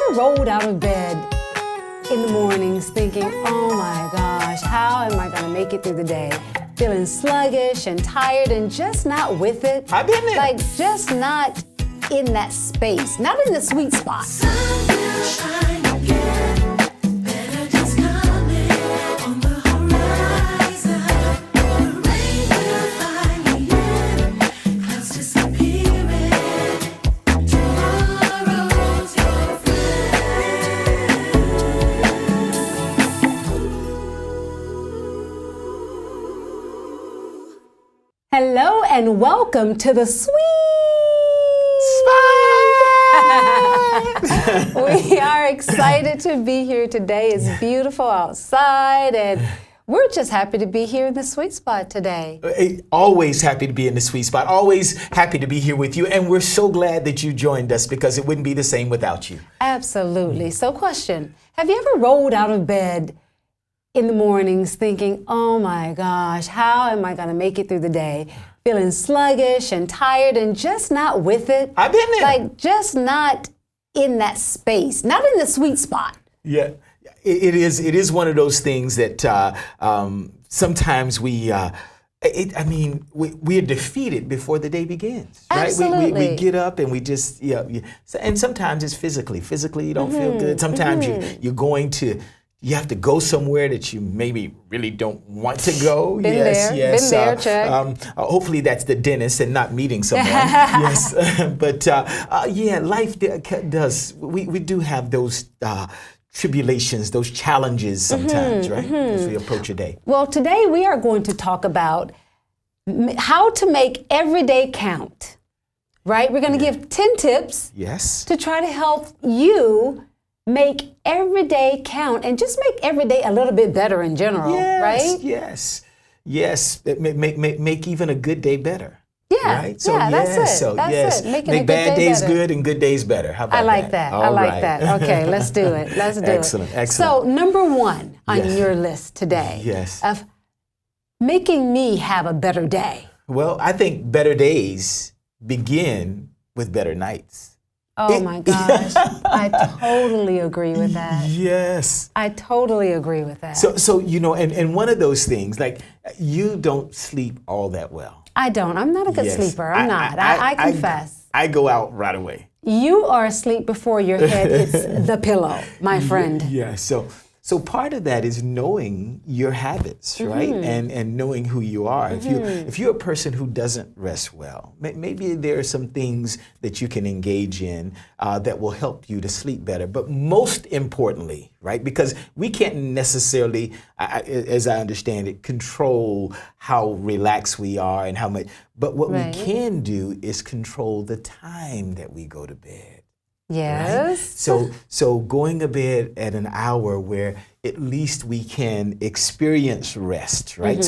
ever rolled out of bed in the mornings thinking, oh my gosh, how am I gonna make it through the day? Feeling sluggish and tired and just not with it. I've been there. Like just not in that space, not in the sweet spot. Sun will shine again. Better days coming on the horizon. The rain will finally end. Clouds disappearing. Tomorrow's your friend. Hello and welcome to the Sweet We are excited to be here today. It's beautiful outside and we're just happy to be here in the sweet spot today. Always happy to be in the sweet spot. Always happy to be here with you. And we're so glad that you joined us because it wouldn't be the same without you. Absolutely. So question, have you ever rolled out of bed in the mornings thinking, oh my gosh, how am I going to make it through the day? Feeling sluggish and tired and just not with it. I've been there. Like just not in that space, not in the sweet spot. Yeah, it is one of those things that sometimes we're defeated before the day begins. Right? Absolutely. We get up and we just, and sometimes it's physically. Physically, you don't feel good. Sometimes you have to go somewhere that you maybe really don't want to go. Been there, check. Hopefully that's the dentist and not meeting someone. Yes, but life does. We do have those tribulations, those challenges sometimes, right? As we approach a day. Well, today we are going to talk about how to make every day count. Right? We're going to give 10 tips. Yes. To try to help you make every day count and just make every day a little bit better in general, right? Yes. Make even a good day better. Yeah, right? That's it. Make bad days good and good days better. How about that? I like that. I like that. Okay, let's do it. Excellent. So number one on your list today of making me have a better day. Well, I think better days begin with better nights. Oh my gosh, I totally agree with that. Yes. I totally agree with that. So and one of those things, like you don't sleep all that well. I don't. I'm not a good sleeper. I'm not. I confess. I go out right away. You are asleep before your head hits the pillow, my friend. Yeah. So part of that is knowing your habits, right? And knowing who you are. If you're a person who doesn't rest well, maybe there are some things that you can engage in that will help you to sleep better. But most importantly, right? Because we can't necessarily, as I understand it, control how relaxed we are and how much. But what we can do is control the time that we go to bed. Yes. Right? So going to bed at an hour where at least we can experience rest, right?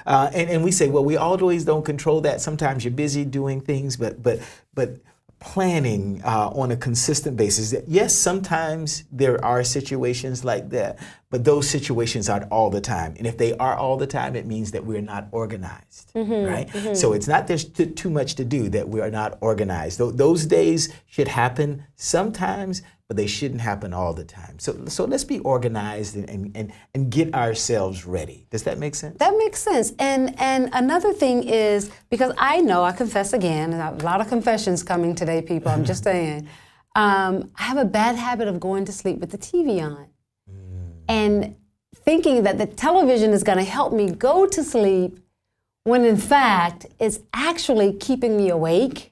And we say, well, we always don't control that. Sometimes you're busy doing things, but planning on a consistent basis. Yes, sometimes there are situations like that, but those situations aren't all the time. And if they are all the time, it means that we're not organized, right? So it's not there's too much to do that we are not organized. Those days should happen sometimes, but they shouldn't happen all the time. So let's be organized and get ourselves ready. Does that make sense? That makes sense. And another thing is, because I confess again, a lot of confessions coming today, people, I'm just saying, I have a bad habit of going to sleep with the TV on and thinking that the television is going to help me go to sleep when in fact it's actually keeping me awake.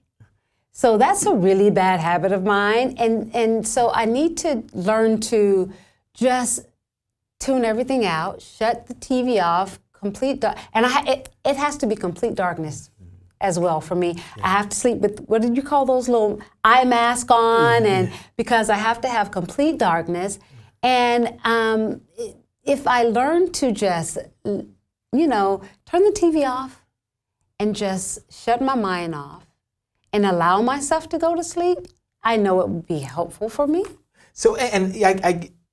So that's a really bad habit of mine. And so I need to learn to just tune everything out, shut the TV off, complete dark. And it has to be complete darkness as well for me. I have to sleep with, what did you call those little eye mask on? And because I have to have complete darkness. And if I learn to just, turn the TV off and just shut my mind off, and allow myself to go to sleep, I know it would be helpful for me. So, and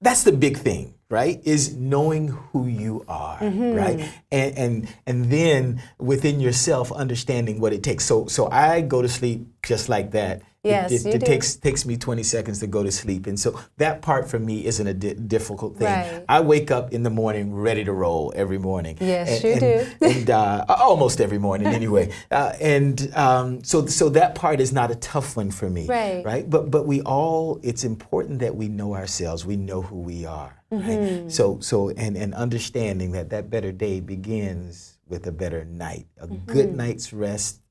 that's the big thing, right? Is knowing who you are, right? And then within yourself, understanding what it takes. So I go to sleep just like that. Yes, it, you it do. takes me 20 seconds to go to sleep, and so that part for me isn't a difficult thing. Right. I wake up in the morning ready to roll every morning. Yes, you do. And almost every morning anyway. So that part is not a tough one for me. Right. But we all, it's important that we know ourselves. We know who we are. Mm-hmm. Right? So and understanding that better day begins with a better night. A good night's rest,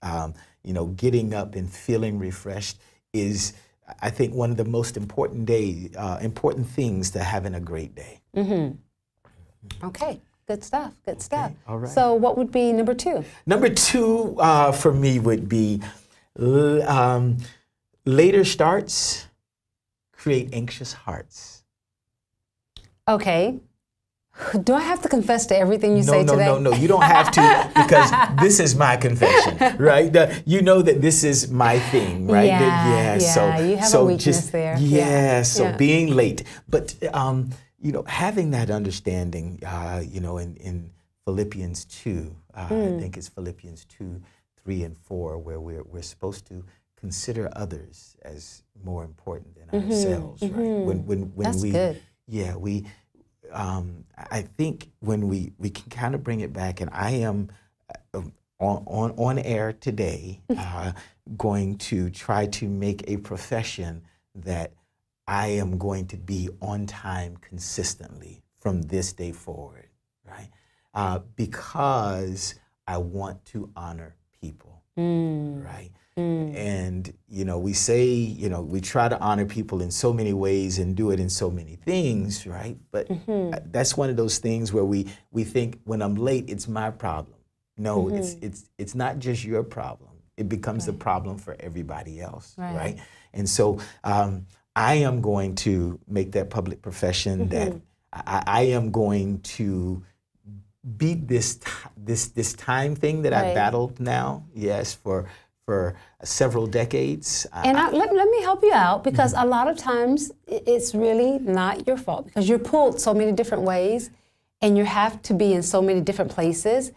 getting up and feeling refreshed is, I think, one of the most important things to having a great day. Okay, good stuff, good stuff. all right. So what would be number 2? Number 2 for me would be later starts create anxious hearts. Okay. Do I have to confess to everything you say today? No, you don't have to, because this is my confession, right? You know that this is my thing, right? Yeah, So you have so a weakness just, there. Yeah, so Yeah. being late, but having that understanding, in Philippians 2, I think it's Philippians 2, 3, and 4, where we're supposed to consider others as more important than ourselves, right? When That's we, good. yeah, I think when we can kind of bring it back, and I am on air today going to try to make a profession that I am going to be on time consistently from this day forward, right? Because I want to honor people, right? And, we say, we try to honor people in so many ways and do it in so many things, right? But that's one of those things where we think when I'm late, it's my problem. No, it's not just your problem. It becomes the problem for everybody else, right? And so I am going to make that public profession that I am going to beat this time thing that I battled now, yes, for several decades. And let me help you out, because a lot of times it's really not your fault, because you're pulled so many different ways and you have to be in so many different places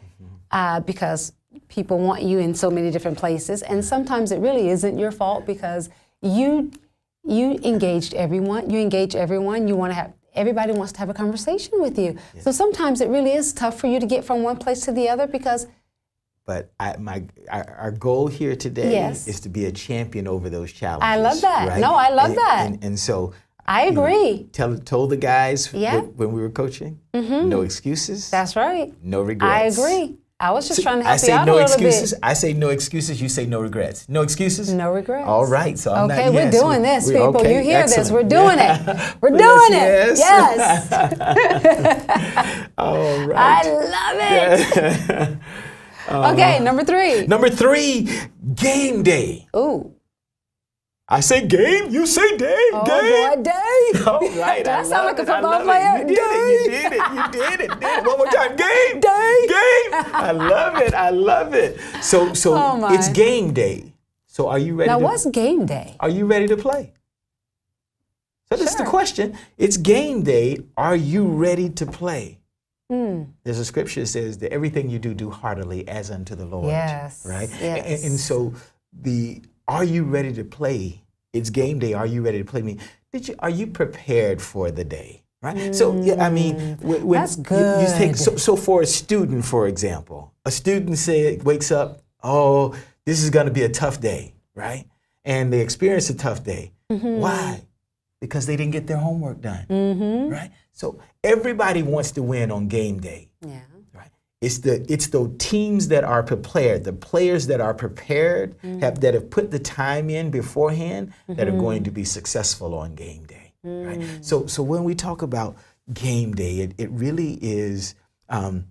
because people want you in so many different places. And sometimes it really isn't your fault, because you engaged everyone. You engage everyone. Everybody wants to have a conversation with you. Yeah. So sometimes it really is tough for you to get from one place to the other, because. But our goal here today is to be a champion over those challenges. I love that. Right? No, I love that. And so I agree. Told the guys when we were coaching, no excuses. That's right. No regrets. I agree. I was just trying to help you out out a little excuses. bit. I say no excuses. You say no regrets. No excuses. No regrets. All right. So I'm okay, not, we're doing this, people. Okay, you hear excellent. this? We're doing it. We're doing it. Yes. All right. I love it. Okay, number 3. Number 3, game day. Ooh. I say game, you say day. Oh, game. boy, day. All right. Did I sound like a it, football player? You did it. One more time. Game. Day. Game. I love it. So it's game day. So are you ready? Now, what's game day? Are you ready to play? So this is the question. It's game day. Are you ready to play? There's a scripture that says that everything you do heartily as unto the Lord. Yes. Right? Yes. And so are you ready to play? It's game day. Are you ready to play? Are you prepared for the day? Right? So, when that's good. You take, so for a student, for example, a student wakes up, oh, this is going to be a tough day, right? And they experience a tough day. Why? Because they didn't get their homework done, right? So everybody wants to win on game day. Yeah. Right? It's the teams that are prepared, the players that are prepared, that have put the time in beforehand, that are going to be successful on game day. Right? So when we talk about game day, it really is. When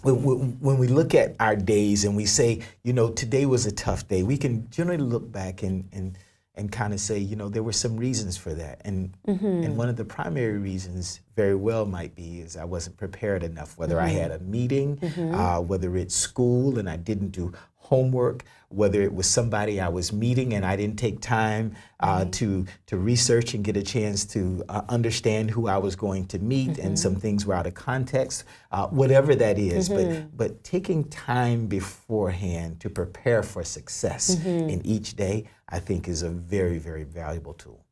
we look at our days and we say, today was a tough day, we can generally look back and kind of say, there were some reasons for that. And one of the primary reasons very well might be is I wasn't prepared enough, whether I had a meeting, whether it's school and I didn't do homework, whether it was somebody I was meeting and I didn't take time to research and get a chance to understand who I was going to meet, and some things were out of context, whatever that is. But taking time beforehand to prepare for success in each day, I think is a very, very valuable tool.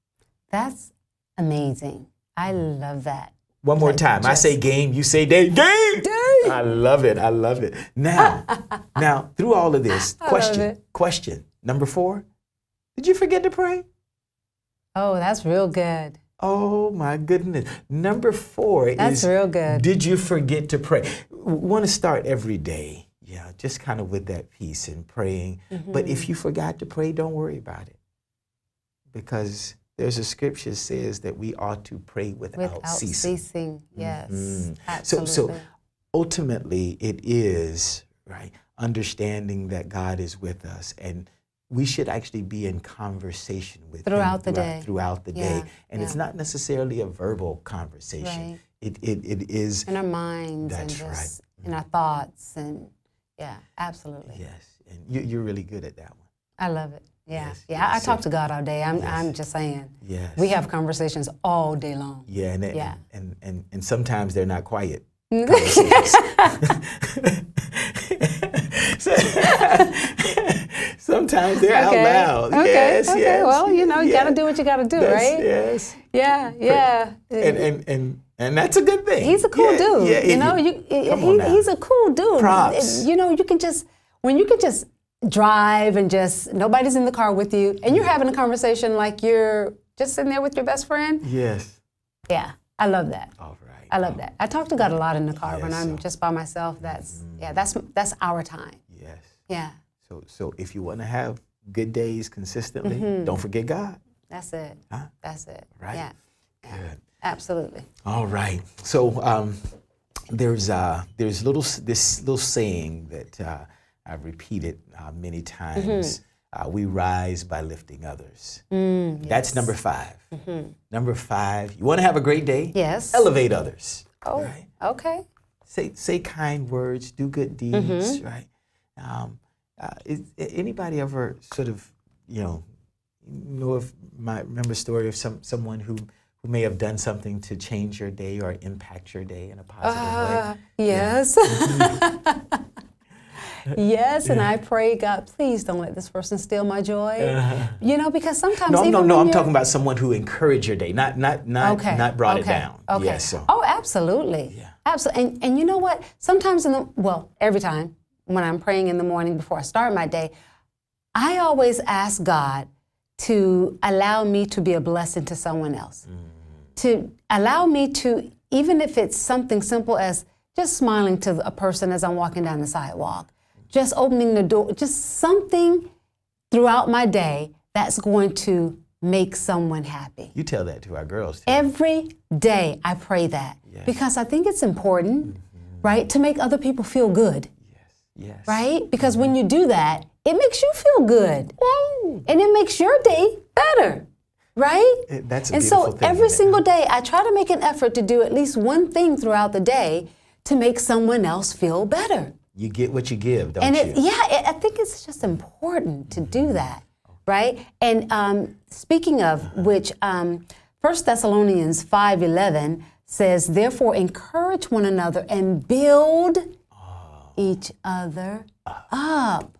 That's amazing. I love that. One more time. I say game, you say day. Game! I love it. I love it. Now, through all of this, question. Number 4, did you forget to pray? Oh, that's real good. Oh my goodness. Number 4 That's is, real good. did you forget to pray? Want to start every day. Yeah, just kind of with that peace and praying. But if you forgot to pray, don't worry about it. Because there's a scripture says that we ought to pray without ceasing. Yes, absolutely. So ultimately, it is, right, understanding that God is with us, and we should actually be in conversation with Throughout Him the day. throughout the Yeah, day. And it's not necessarily a verbal conversation. Right. It is. In our minds and That's just in our thoughts, and yeah, absolutely. Yes, and you're really good at that one. I love it. Yeah, Yes, yeah. I yes, talk yes. to God all day. I'm just saying. Yes. We have conversations all day long. Yeah, and Yeah. and sometimes they're not quiet conversations. Sometimes they're out loud. Okay. Yes, okay. yes. Well, you know, you yeah. got to do what you got to do, That's- right? Yes. Yeah, yeah. And that's a good thing. He's a cool Yeah, dude. yeah, You know, come on now. he's a cool dude. Props. You know, you can just drive and just nobody's in the car with you, and you're having a conversation like you're just sitting there with your best friend. Yes. Yeah, I love that. All right. I love that. I talk to God a lot in the car when Yes, I'm so- just by myself. That's our time. Yes. Yeah, So if you want to have good days consistently, don't forget God. that's it. Huh? That's it. Right. Yeah, Good. absolutely. All right. So there's this little saying that I've repeated many times. We rise by lifting others. That's number 5. Number 5. You want to have a great day? Yes. Elevate others. Oh, Right? okay. Say kind words. Do good deeds. Right. Is anybody ever sort of remember a story of someone who may have done something to change your day or impact your day in a positive way? Yes. Yes, and I pray, God, please don't let this person steal my joy. You know, because sometimes No, even no, when no. I'm you're- talking about someone who encouraged your day, not brought it down. Okay. Yes, so. Oh, absolutely. Yeah. Absolutely. And you know what? Sometimes every time when I'm praying in the morning before I start my day, I always ask God to allow me to be a blessing to someone else. To allow me to, even if it's something simple as just smiling to a person as I'm walking down the sidewalk, just opening the door, just something throughout my day that's going to make someone happy. You tell that to our girls too. Every day I pray that because I think it's important, right, to make other people feel good, Yes. right? Because when you do that, it makes you feel good. And it makes your day better, right? That's a And beautiful so thing, every isn't it? single day, I try to make an effort to do at least one thing throughout the day to make someone else feel better. You get what you give, don't And you? I think it's just important to do that, right? And speaking of which, 1 Thessalonians 5:11 says, "Therefore encourage one another and build each other up."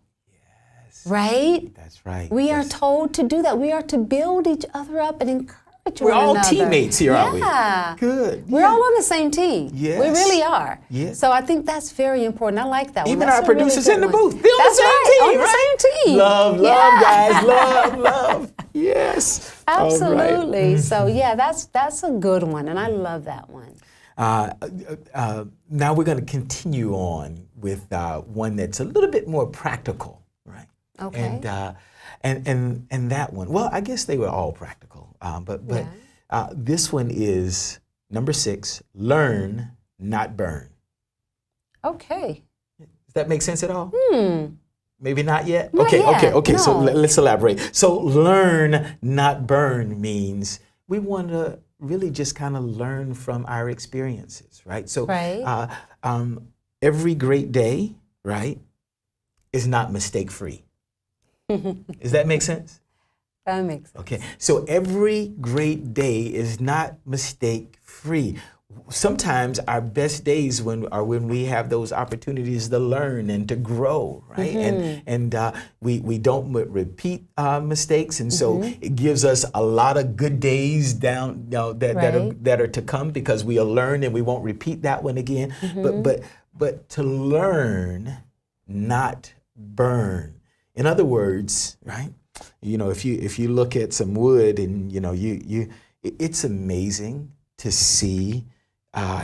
Right? That's right. We are That's- told to do that. We are to build each other up and encourage We're one all another. teammates here, aren't we? Yeah. Good. We're all on the same team. Yes. We really are. Yes. So I think that's very important. I like that one. Even That's our a really producers good in the one. booth. They're on That's the same right, team, on the right? same team. Love, Yeah. guys. Love. Yes. All right. Absolutely. So yeah, that's a good one, and I love that one. Now we're going to continue on with one that's a little bit more practical, right? Okay. And that one. Well, I guess they were all practical, but this one is number 6. Learn, not burn. Okay. Does that make sense at all? Maybe not yet? Not yet, Okay. So no. let's elaborate. So learn, not burn means we want to really just kind of learn from our experiences, right? So Right. every great day, right, is not mistake-free. Does that make sense? That makes sense. Okay, so every great day is not mistake-free. Sometimes our best days are when we have those opportunities to learn and to grow, right? And we don't repeat mistakes, and so it gives us a lot of good days down, that are to come, because we'll learn and we won't repeat that one again. But to learn, not burn. In other words, right? If you look at some wood, and it's amazing to see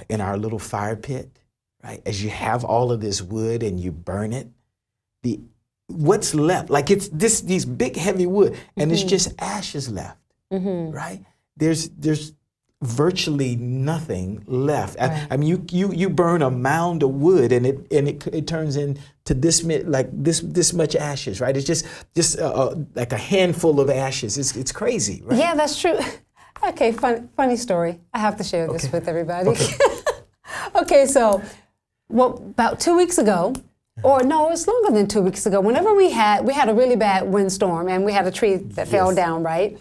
in our little fire pit, right? As you have all of this wood and you burn it, what's left? Like it's these big heavy wood, and it's just ashes left, right? There's virtually nothing left. Right. I mean, you burn a mound of wood, and it turns into this much ashes, right? It's just like a handful of ashes. It's crazy, right? Yeah, that's true. Okay, funny story. I have to share this with everybody. Okay, so about 2 weeks ago, or no, it's longer than 2 weeks ago. Whenever we had a really bad windstorm, and we had a tree that fell down, right?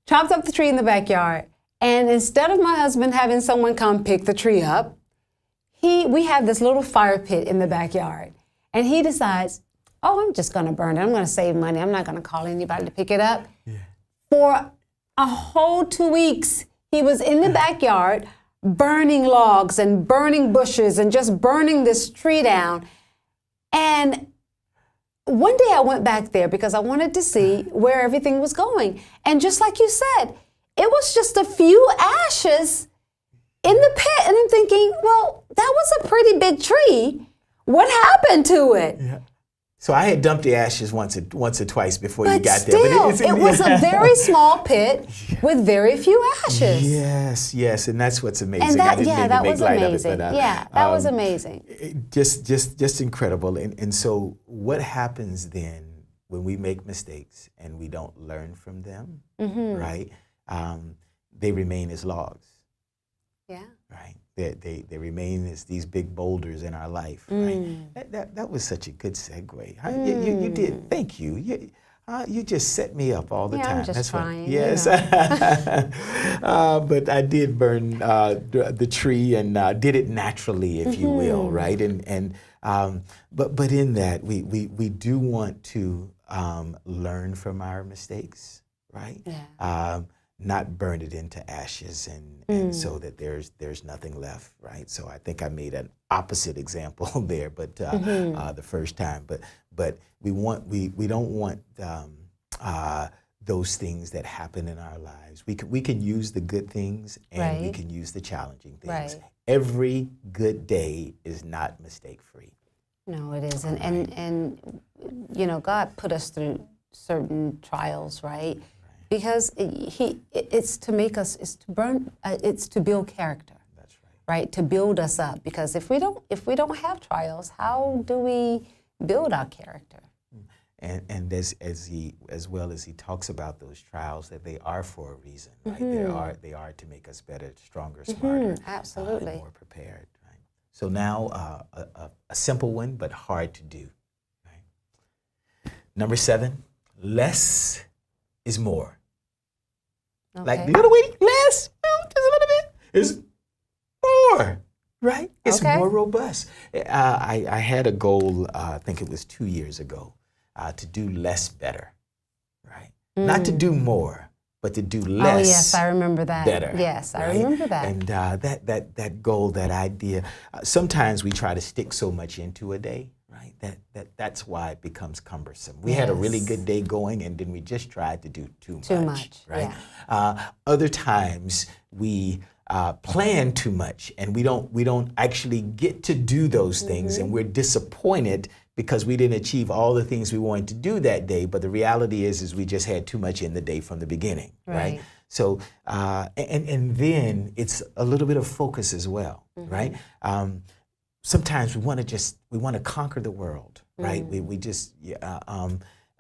Chopped up the tree in the backyard, and instead of my husband having someone come pick the tree up, we have this little fire pit in the backyard, and he decides, oh, I'm just going to burn it. I'm going to save money. I'm not going to call anybody to pick it up. For a whole 2 weeks, he was in the backyard burning logs and burning bushes and just burning this tree down. And one day I went back there because I wanted to see where everything was going. And just like you said, it was just a few ashes in the pit. And I'm thinking, well, that was a pretty big tree. What happened to it? Yeah. So I had dumped the ashes once or twice before you But got still, there. it was a very small pit with very few ashes. Yes, and that's what's amazing. And I didn't mean to that make was light amazing. of it, but, That was amazing. Just incredible. And so what happens then when we make mistakes and we don't learn from them, right? They remain as logs, Yeah. right? They remain as these big boulders in our life, right? That was such a good segue. You did. Thank you. You just set me up all the Yeah, time. I'm just That's trying, What, yes. But I did burn the tree and did it naturally, if you will, right? But in that, we do want to learn from our mistakes, right? Yeah. Not burn it into ashes and so that there's nothing left, right? So I think I made an opposite example there, but the first time. But we don't want those things that happen in our lives. We can use the good things, and we Right. can use the challenging things. Right. Every good day is not mistake-free. No, it isn't. And God put us through certain trials, right? Because it's to make us, it's to build character. That's right. Right? To build us up. Because if we don't have trials, how do we build our character? And as well as he talks about those trials, that they are for a reason, right? They are to make us better, stronger, smarter, Absolutely. and more prepared, right? So now a simple one, but hard to do, right? Number 7, less is more. Like Okay. little bit less, just a little bit is more, right? It's Okay. more robust. I had a goal, I think it was 2 years ago, to do less better, right? Not to do more, but to do less. Oh yes, I remember that. Better. Yes, I right? remember that. And that goal, that idea, sometimes we try to stick so much into a day, right? That's why it becomes cumbersome. We had a really Yes. good day going, and then we just tried to do too much, right? yeah. Other times we plan too much, and we don't actually get to do those things, and we're disappointed because we didn't achieve all the things we wanted to do that day. But the reality is we just had too much in the day from the beginning, right? Right. So and then it's a little bit of focus as well, right? Sometimes we want to conquer the world, right? We just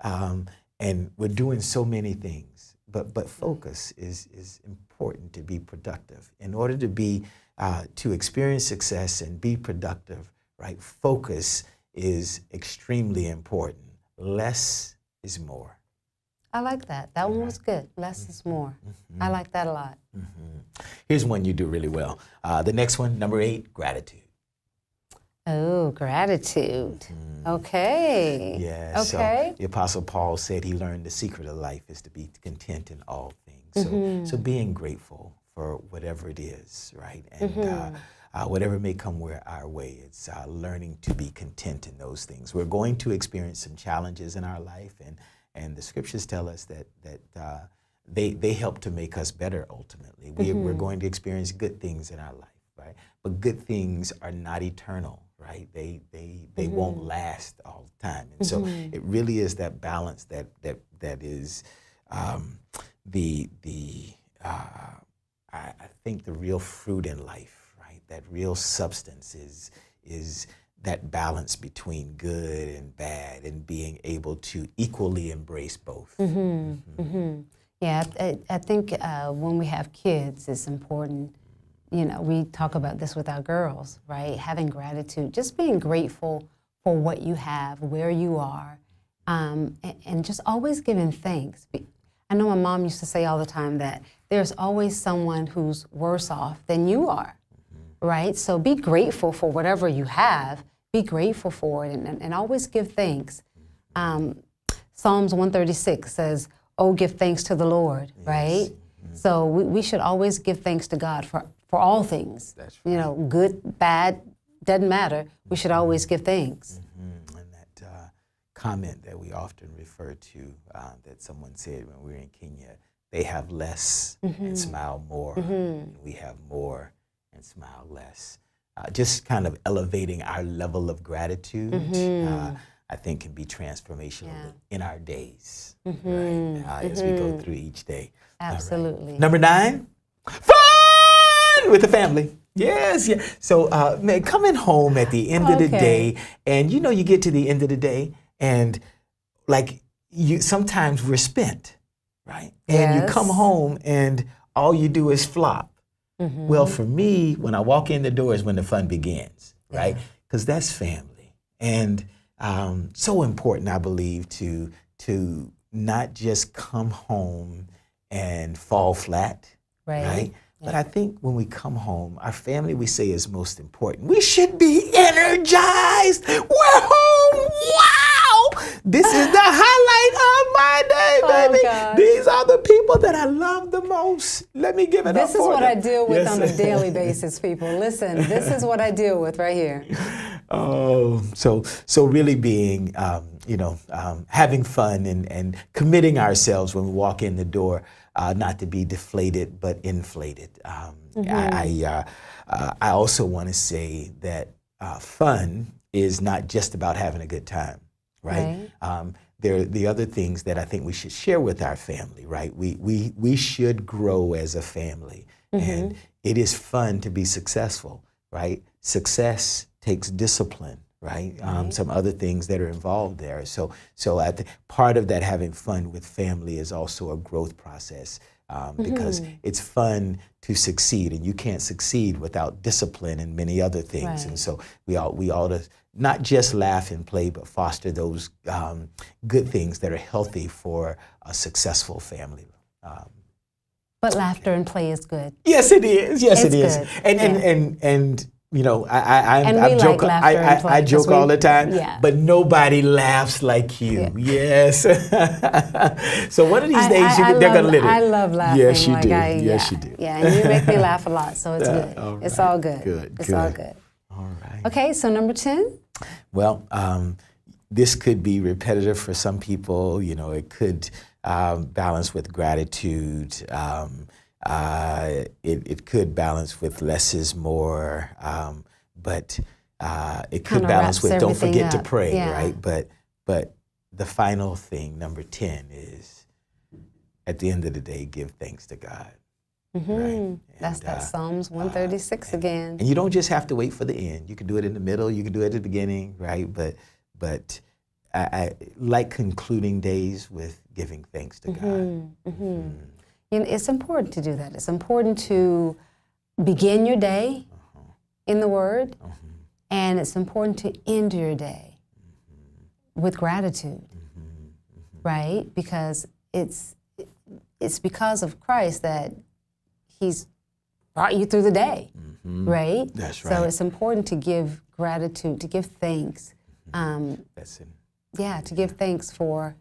and we're doing so many things, but focus is important to be productive. In order to experience success and be productive, right? Focus is extremely important. Less is more. I like that. That one was good. Less is more. I like that a lot. Here's one you do really well. The next one, number 8, gratitude. Oh, gratitude. Okay. Yeah. Okay. So the Apostle Paul said he learned the secret of life is to be content in all things. So being grateful for whatever it is, right? And whatever may come our way, it's learning to be content in those things. We're going to experience some challenges in our life, and the scriptures tell us that they help to make us better ultimately. We're going to experience good things in our life, right? But good things are not eternal, right? They won't last all the time. And so it really is that balance that is I think the real fruit in life, right? That real substance is that balance between good and bad and being able to equally embrace both. Yeah, I think when we have kids, it's important. You know, we talk about this with our girls, right? Having gratitude, just being grateful for what you have, where you are, and just always giving thanks. I know my mom used to say all the time that there's always someone who's worse off than you are, right? So be grateful for whatever you have. Be grateful for it and always give thanks. Psalms 136 says, "Oh, give thanks to the Lord," right? So we should always give thanks to God for all things. That's You know, good, bad, doesn't matter. We should always give thanks. And that comment that we often refer to that someone said when we were in Kenya, they have less and smile more, and we have more and smile less. Just kind of elevating our level of gratitude, I think can be transformational in our days, right? As we go through each day. Absolutely. Number 9, fun with the family. Yes, yeah. So, man, coming home at the end of the day, and you get to the end of the day, and like sometimes we're spent, right? And you come home, and all you do is flop. Well, for me, when I walk in the door is when the fun begins, right? Because that's family, and so important, I believe, to not just come home and fall flat, right? But I think when we come home, our family, we say, is most important. We should be energized. We're home. Wow! This is the highlight of my day, baby. gosh. These are the people that I love the most. Let me give it up This is for what them. I deal with Yes. on a daily basis, people. Listen, this is what I deal with right here. Oh, so really being, having fun and committing ourselves when we walk in the door, not to be deflated but inflated. I also want to say that fun is not just about having a good time, right? There are the other things that I think we should share with our family, right? We should grow as a family, and it is fun to be successful, right? Success takes discipline, right? Some other things that are involved there. So I think part of that having fun with family is also a growth process, because it's fun to succeed, and you can't succeed without discipline and many other things. And so we ought to not just laugh and play, but foster those good things that are healthy for a successful family. But laughter and play is good. Yes, it is. Yes, It's it is. good. And And I we joke. like laughter and play, I joke 'cause all the time. yeah. But nobody laughs like you. Yes. So one of these days they're gonna live it. I love laughing. Yes, you like do. I, Yes, you do. Yeah, and you make me laugh a lot, so it's good. all It's right. all good. Good, It's all good. good. All right. Okay, so number 10. Well, this could be repetitive for some people. It could balance with gratitude. It could balance with less is more, but it could Kinda balance with wraps don't forget everything to up. pray, Yeah. right? But the final thing, number 10, is at the end of the day, give thanks to God. Right? That's And, that Psalms 136 again. And you don't just have to wait for the end. You can do it in the middle. You can do it at the beginning, right? But I like concluding days with giving thanks to God. It's important to do that. It's important to begin your day in the Word, and it's important to end your day with gratitude, right? Because it's because of Christ that He's brought you through the day, right? That's So right. it's important to give gratitude, to give thanks. That's it. To give thanks for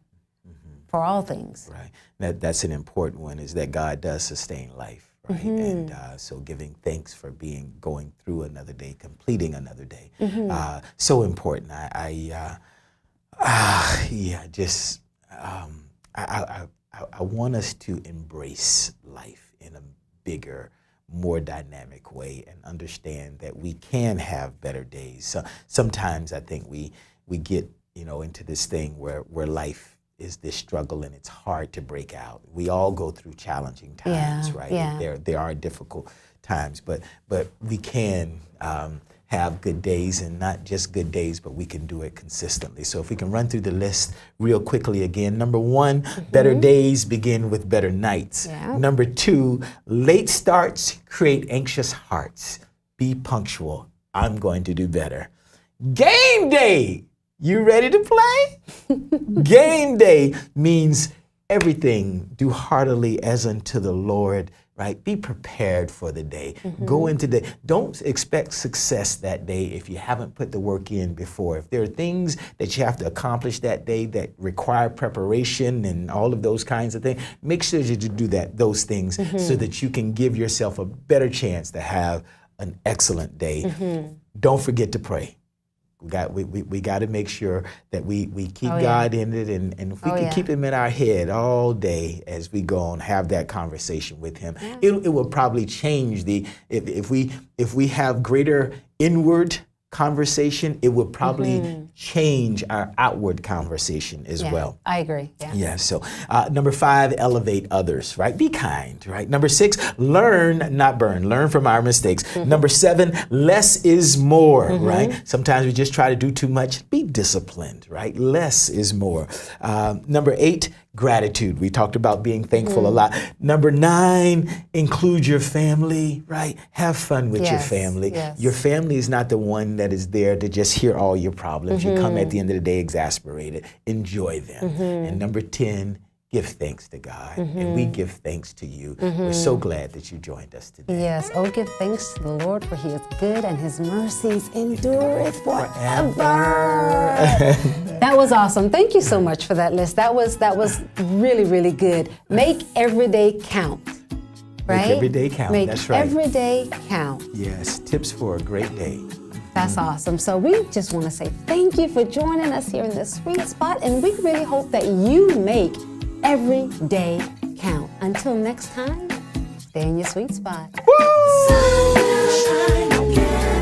all things. Right. That's an important one, is that God does sustain life, right? And so giving thanks for going through another day, completing another day. So important. I want us to embrace life in a bigger, more dynamic way and understand that we can have better days. So sometimes I think we get, into this thing where life is this struggle and it's hard to break out. We all go through challenging times, Yeah, right? yeah. There are difficult times, but we can have good days, and not just good days, but we can do it consistently. So if we can run through the list real quickly again. Number 1, better days begin with better nights. Yeah. Number 2, late starts create anxious hearts. Be punctual. I'm going to do better. Game day. You ready to play? Game day means everything. Do heartily as unto the Lord, right? Be prepared for the day. Go into the, don't expect success that day if you haven't put the work in before. If there are things that you have to accomplish that day that require preparation and all of those kinds of things, make sure that you do those things so that you can give yourself a better chance to have an excellent day. Don't forget to pray. We got to make sure that we keep God in it, and if we can keep Him in our head all day as we go and have that conversation with Him, it will probably change if we have greater inward conversation, it will probably change our outward conversation as well. I agree. Yeah, so number 5, elevate others, right? Be kind, right? Number 6, learn, not burn. Learn from our mistakes. Number 7, less is more, right? Sometimes we just try to do too much. Be disciplined, right? Less is more. Number 8, gratitude. We talked about being thankful a lot. Number 9, include your family, right? Have fun with your family. Your family is not the one that is there to just hear all your problems. You come at the end of the day exasperated. Enjoy them. And number 10, give thanks to God. And we give thanks to you. We're so glad that you joined us today. Yes. Oh, give thanks to the Lord, for He is good and His mercies endureth forever. That was awesome. Thank you so much for that list. That was really, really good. Make every day count. Right? Make every day count. Make That's right. every day count. Yes, tips for a great day. That's awesome. So we just want to say thank you for joining us here in this sweet spot, and we really hope that you make every day count. Until next time, stay in your sweet spot. Sun will shine again.